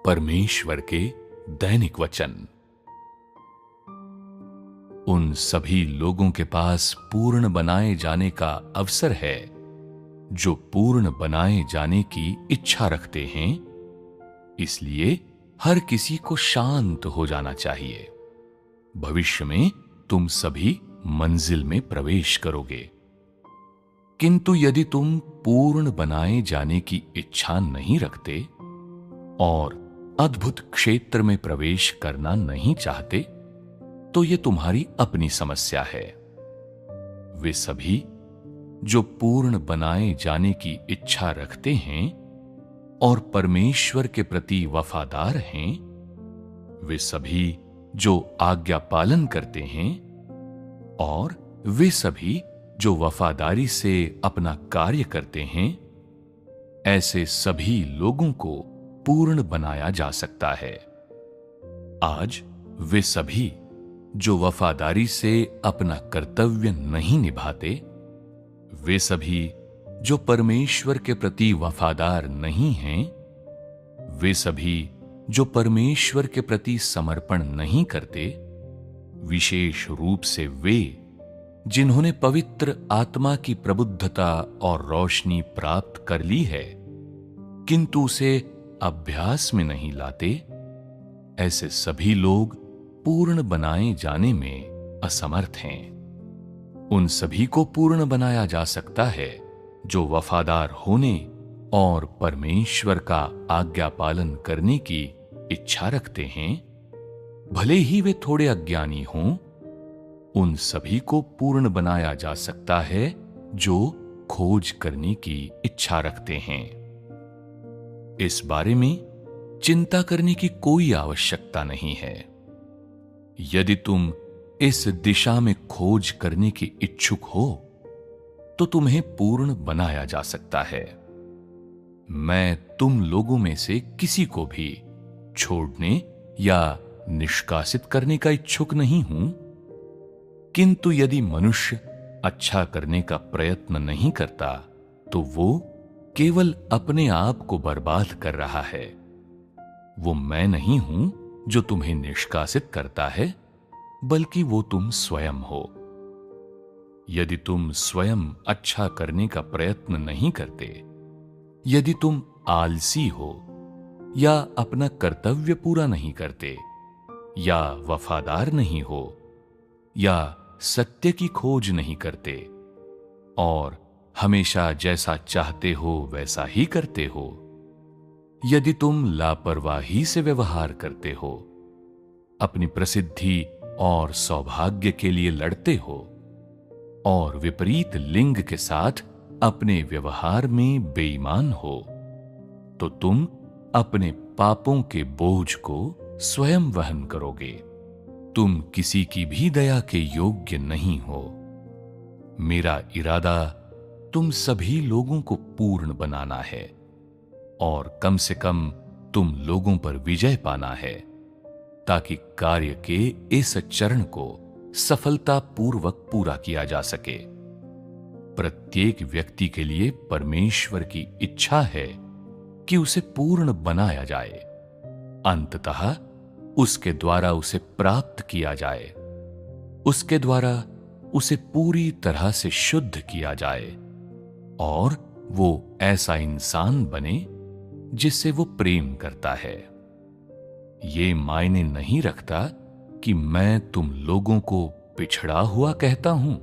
परमेश्वर के दैनिक वचन। उन सभी लोगों के पास पूर्ण बनाए जाने का अवसर है जो पूर्ण बनाए जाने की इच्छा रखते हैं, इसलिए हर किसी को शांत हो जाना चाहिए। भविष्य में तुम सभी मंजिल में प्रवेश करोगे। किंतु यदि तुम पूर्ण बनाए जाने की इच्छा नहीं रखते और अद्भुत क्षेत्र में प्रवेश करना नहीं चाहते, तो यह तुम्हारी अपनी समस्या है। वे सभी जो पूर्ण बनाए जाने की इच्छा रखते हैं और परमेश्वर के प्रति वफादार हैं, वे सभी जो आज्ञा पालन करते हैं और वे सभी जो वफादारी से अपना कार्य करते हैं, ऐसे सभी लोगों को पूर्ण बनाया जा सकता है। आज वे सभी जो वफादारी से अपना कर्तव्य नहीं निभाते, वे सभी जो परमेश्वर के प्रति वफादार नहीं हैं, वे सभी जो परमेश्वर के प्रति समर्पण नहीं करते, विशेष रूप से वे जिन्होंने पवित्र आत्मा की प्रबुद्धता और रोशनी प्राप्त कर ली है किंतु उसे अभ्यास में नहीं लाते, ऐसे सभी लोग पूर्ण बनाए जाने में असमर्थ हैं। उन सभी को पूर्ण बनाया जा सकता है जो वफादार होने और परमेश्वर का आज्ञा पालन करने की इच्छा रखते हैं, भले ही वे थोड़े अज्ञानी हों। उन सभी को पूर्ण बनाया जा सकता है जो खोज करने की इच्छा रखते हैं। इस बारे में चिंता करने की कोई आवश्यकता नहीं है। यदि तुम इस दिशा में खोज करने की इच्छुक हो, तो तुम्हें पूर्ण बनाया जा सकता है। मैं तुम लोगों में से किसी को भी छोड़ने या निष्कासित करने का इच्छुक नहीं हूं, किंतु यदि मनुष्य अच्छा करने का प्रयत्न नहीं करता, तो वो केवल अपने आप को बर्बाद कर रहा है। वो मैं नहीं हूं जो तुम्हें निष्कासित करता है, बल्कि वो तुम स्वयं हो। यदि तुम स्वयं अच्छा करने का प्रयत्न नहीं करते, यदि तुम आलसी हो या अपना कर्तव्य पूरा नहीं करते या वफादार नहीं हो या सत्य की खोज नहीं करते और हमेशा जैसा चाहते हो वैसा ही करते हो, यदि तुम लापरवाही से व्यवहार करते हो, अपनी प्रसिद्धि और सौभाग्य के लिए लड़ते हो और विपरीत लिंग के साथ अपने व्यवहार में बेईमान हो, तो तुम अपने पापों के बोझ को स्वयं वहन करोगे। तुम किसी की भी दया के योग्य नहीं हो। मेरा इरादा तुम सभी लोगों को पूर्ण बनाना है और कम से कम तुम लोगों पर विजय पाना है, ताकि कार्य के इस चरण को सफलतापूर्वक पूरा किया जा सके। प्रत्येक व्यक्ति के लिए परमेश्वर की इच्छा है कि उसे पूर्ण बनाया जाए, अंततः उसके द्वारा उसे प्राप्त किया जाए, उसके द्वारा उसे पूरी तरह से शुद्ध किया जाए और वो ऐसा इंसान बने जिससे वो प्रेम करता है। ये मायने नहीं रखता कि मैं तुम लोगों को पिछड़ा हुआ कहता हूं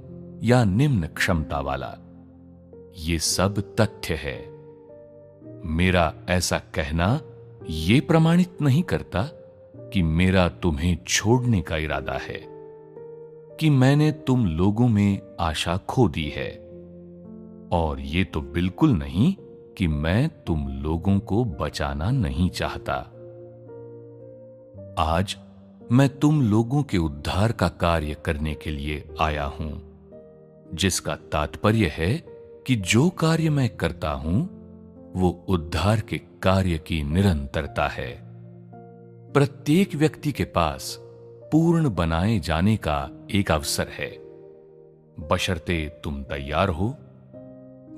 या निम्न क्षमता वाला। ये सब तथ्य है। मेरा ऐसा कहना ये प्रमाणित नहीं करता कि मेरा तुम्हें छोड़ने का इरादा है, कि मैंने तुम लोगों में आशा खो दी है, और ये तो बिल्कुल नहीं कि मैं तुम लोगों को बचाना नहीं चाहता। आज मैं तुम लोगों के उद्धार का कार्य करने के लिए आया हूं, जिसका तात्पर्य है कि जो कार्य मैं करता हूं वो उद्धार के कार्य की निरंतरता है। प्रत्येक व्यक्ति के पास पूर्ण बनाए जाने का एक अवसर है, बशर्ते तुम तैयार हो,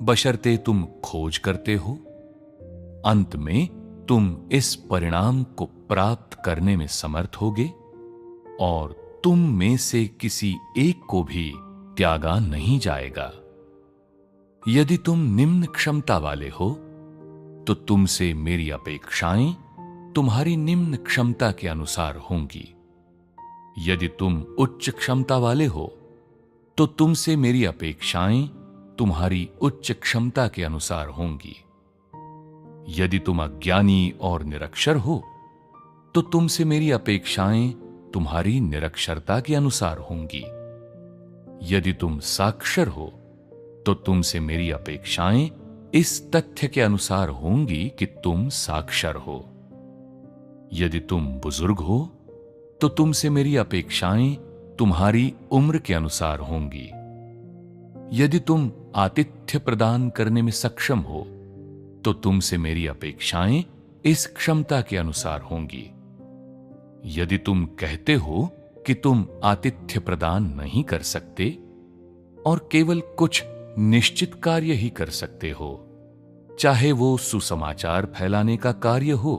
बशर्ते तुम खोज करते हो। अंत में तुम इस परिणाम को प्राप्त करने में समर्थ होगे और तुम में से किसी एक को भी त्यागा नहीं जाएगा। यदि तुम निम्न क्षमता वाले हो तो तुमसे मेरी अपेक्षाएं तुम्हारी निम्न क्षमता के अनुसार होंगी। यदि तुम उच्च क्षमता वाले हो तो तुमसे मेरी अपेक्षाएं तुम्हारी उच्च क्षमता के अनुसार होंगी। यदि तुम अज्ञानी और निरक्षर हो तो तुमसे मेरी अपेक्षाएं तुम्हारी निरक्षरता के अनुसार होंगी। यदि तुम साक्षर हो तो तुमसे मेरी अपेक्षाएं इस तथ्य के अनुसार होंगी कि तुम साक्षर हो। यदि तुम बुजुर्ग हो तो तुमसे मेरी अपेक्षाएं तुम्हारी उम्र के अनुसार होंगी। यदि तुम आतिथ्य प्रदान करने में सक्षम हो तो तुमसे मेरी अपेक्षाएं इस क्षमता के अनुसार होंगी। यदि तुम कहते हो कि तुम आतिथ्य प्रदान नहीं कर सकते और केवल कुछ निश्चित कार्य ही कर सकते हो, चाहे वो सुसमाचार फैलाने का कार्य हो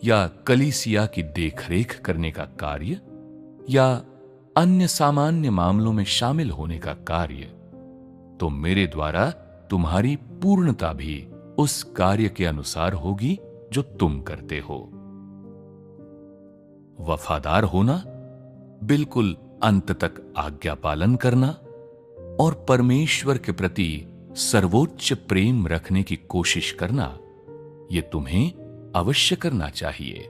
या कलीसिया की देखरेख करने का कार्य या अन्य सामान्य मामलों में शामिल होने का कार्य, तो मेरे द्वारा तुम्हारी पूर्णता भी उस कार्य के अनुसार होगी जो तुम करते हो। वफादार होना, बिल्कुल अंत तक आज्ञा पालन करना और परमेश्वर के प्रति सर्वोच्च प्रेम रखने की कोशिश करना, ये तुम्हें अवश्य करना चाहिए।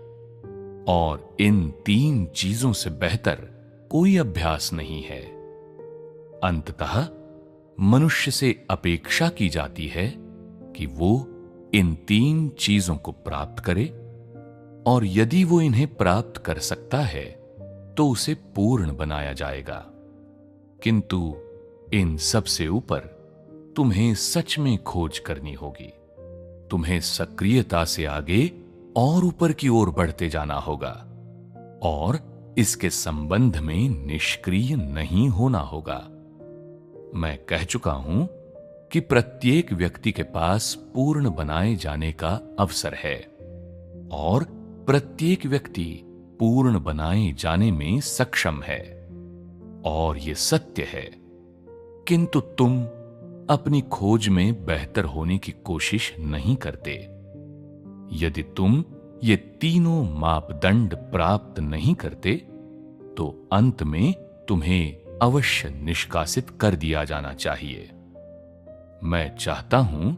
और इन 3 चीजों से बेहतर कोई अभ्यास नहीं है। अंततः मनुष्य से अपेक्षा की जाती है कि वो इन 3 चीजों को प्राप्त करे, और यदि वो इन्हें प्राप्त कर सकता है तो उसे पूर्ण बनाया जाएगा। किंतु इन सब से ऊपर तुम्हें सच में खोज करनी होगी। तुम्हें सक्रियता से आगे और ऊपर की ओर बढ़ते जाना होगा और इसके संबंध में निष्क्रिय नहीं होना होगा। मैं कह चुका हूं कि प्रत्येक व्यक्ति के पास पूर्ण बनाए जाने का अवसर है और प्रत्येक व्यक्ति पूर्ण बनाए जाने में सक्षम है, और यह सत्य है। किंतु तुम अपनी खोज में बेहतर होने की कोशिश नहीं करते। यदि तुम ये तीनों मापदंड प्राप्त नहीं करते तो अंत में तुम्हें अवश्य निष्कासित कर दिया जाना चाहिए। मैं चाहता हूं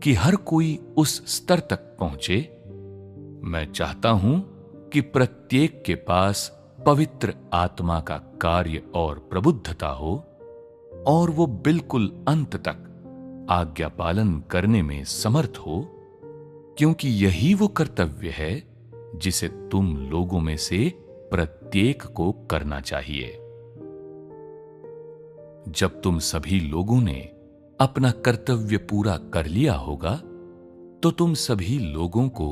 कि हर कोई उस स्तर तक पहुंचे। मैं चाहता हूं कि प्रत्येक के पास पवित्र आत्मा का कार्य और प्रबुद्धता हो और वो बिल्कुल अंत तक आज्ञा पालन करने में समर्थ हो, क्योंकि यही वो कर्तव्य है जिसे तुम लोगों में से प्रत्येक को करना चाहिए। जब तुम सभी लोगों ने अपना कर्तव्य पूरा कर लिया होगा तो तुम सभी लोगों को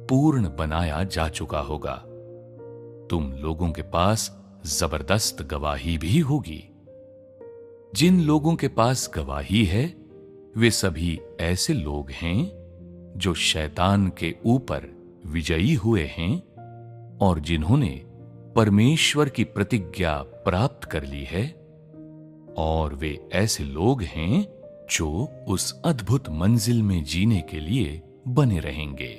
पूर्ण बनाया जा चुका होगा। तुम लोगों के पास जबरदस्त गवाही भी होगी। जिन लोगों के पास गवाही है वे सभी ऐसे लोग हैं जो शैतान के ऊपर विजयी हुए हैं और जिन्होंने परमेश्वर की प्रतिज्ञा प्राप्त कर ली है, और वे ऐसे लोग हैं जो उस अद्भुत मंजिल में जीने के लिए बने रहेंगे।